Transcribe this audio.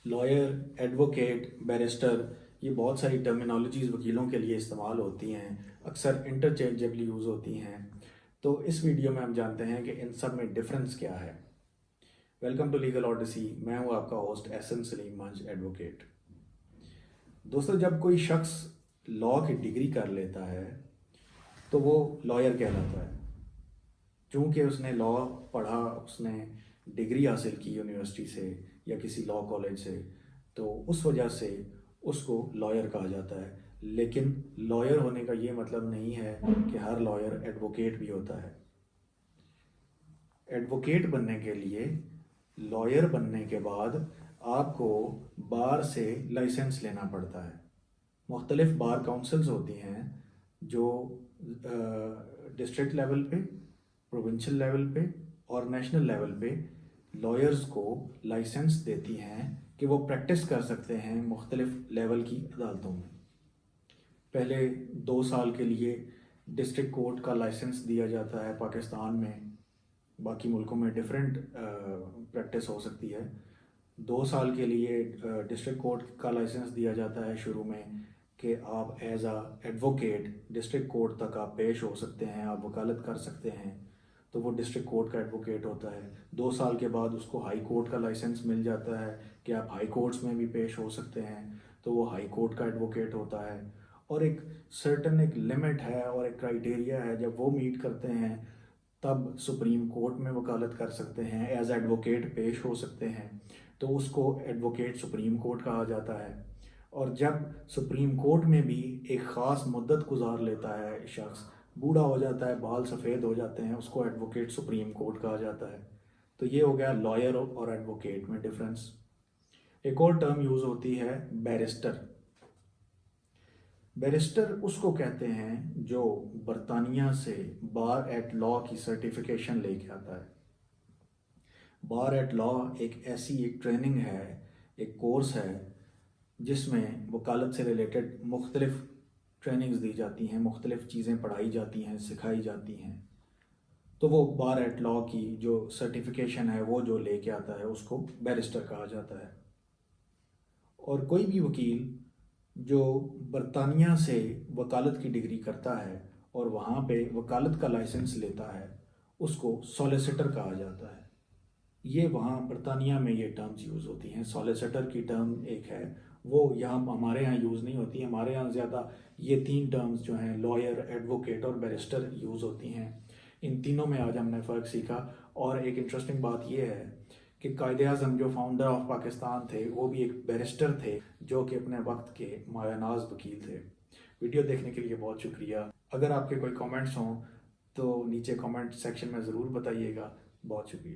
Lawyer, advocate, barrister, ये बहुत सारी टर्मिनोलॉजीज़ वकीलों के लिए इस्तेमाल होती हैं, अक्सर इंटरचेंजेबली यूज़ होती हैं। तो इस वीडियो में हम जानते हैं कि इन सब में डिफरेंस क्या है। Welcome to legal odyssey. मैं हूं आपका होस्ट एहसन सलीम मंज, एडवोकेट। दोस्तों, जब कोई शख्स लॉ की डिग्री कर लेता है तो वो लॉयर कहलाता है। चूँकि उसने लॉ पढ़ा, उसने डिग्री हासिल की यूनिवर्सिटी से या किसी लॉ कॉलेज से, तो उस वजह से उसको लॉयर कहा जाता है। लेकिन लॉयर होने का ये मतलब नहीं है कि हर लॉयर एडवोकेट भी होता है। एडवोकेट बनने के लिए, लॉयर बनने के बाद आपको बार से लाइसेंस लेना पड़ता है। मुख्तलिफ बार काउंसिल्स होती हैं जो डिस्ट्रिक्ट लेवल पे, प्रोविंशियल लेवल पे और नेशनल लेवल पे लॉयर्स को लाइसेंस देती हैं कि वो प्रैक्टिस कर सकते हैं मुख्तलिफ लेवल की अदालतों में। पहले 2 साल के लिए डिस्ट्रिक्ट कोर्ट का लाइसेंस दिया जाता है पाकिस्तान में। बाकी मुल्कों में डिफरेंट प्रैक्टिस हो सकती है। 2 साल के लिए डिस्ट्रिक्ट कोर्ट का लाइसेंस दिया जाता है शुरू में, कि आप एज आ एडवोकेट डिस्ट्रिक्ट कोर्ट तक आप पेश हो सकते हैं, आप वकालत कर सकते हैं। तो वो डिस्ट्रिक्ट कोर्ट का एडवोकेट होता है। 2 साल के बाद उसको हाई कोर्ट का लाइसेंस मिल जाता है कि आप हाई कोर्ट्स में भी पेश हो सकते हैं, तो वो हाई कोर्ट का एडवोकेट होता है। और एक सर्टन एक लिमिट है और एक क्राइटेरिया है, जब वो मीट करते हैं तब सुप्रीम कोर्ट में वकालत कर सकते हैं, एज एडवोकेट पेश हो सकते हैं। तो उसको एडवोकेट सुप्रीम कोर्ट कहा जाता है। और जब सुप्रीम कोर्ट में भी एक ख़ास मुद्दत गुजार लेता है शख्स, बूढ़ा हो जाता है, बाल सफ़ेद हो जाते हैं, उसको एडवोकेट सुप्रीम कोर्ट कहा जाता है। तो ये हो गया लॉयर और एडवोकेट में डिफरेंस। एक और टर्म यूज़ होती है बैरिस्टर। बैरिस्टर उसको कहते हैं जो बरतानिया से बार एट लॉ की सर्टिफिकेशन लेके आता है। बार एट लॉ एक ट्रेनिंग है, एक कोर्स है जिसमें वकालत से रिलेटेड मुख्तलिफ ट्रेनिंग्स दी जाती हैं, मुख्तलिफ चीज़ें पढ़ाई जाती हैं, सिखाई जाती हैं। तो वो बार एट लॉ की जो सर्टिफिकेशन है वो जो लेके आता है उसको बैरिस्टर कहा जाता है। और कोई भी वकील जो बरतानिया से वकालत की डिग्री करता है और वहाँ पे वकालत का लाइसेंस लेता है, उसको सॉलिसिटर कहा जाता है। ये वहाँ बरतानिया में ये टर्म्स यूज़ होती हैं। सॉलिसिटर की टर्म एक है, वो यहाँ हमारे यहाँ यूज़ नहीं होती। हमारे यहाँ ज़्यादा ये 3 टर्म्स जो हैं, लॉयर, एडवोकेट और बैरिस्टर, यूज़ होती हैं। इन तीनों में आज हमने फ़र्क सीखा। और एक इंटरेस्टिंग बात ये है कि कायदे-आज़म जो फाउंडर ऑफ पाकिस्तान थे वो भी एक बैरिस्टर थे, जो कि अपने वक्त के मायानाज वकील थे। वीडियो देखने के लिए बहुत शुक्रिया। अगर आपके कोई कमेंट्स हों तो नीचे कमेंट सेक्शन में ज़रूर बताइएगा। बहुत शुक्रिया।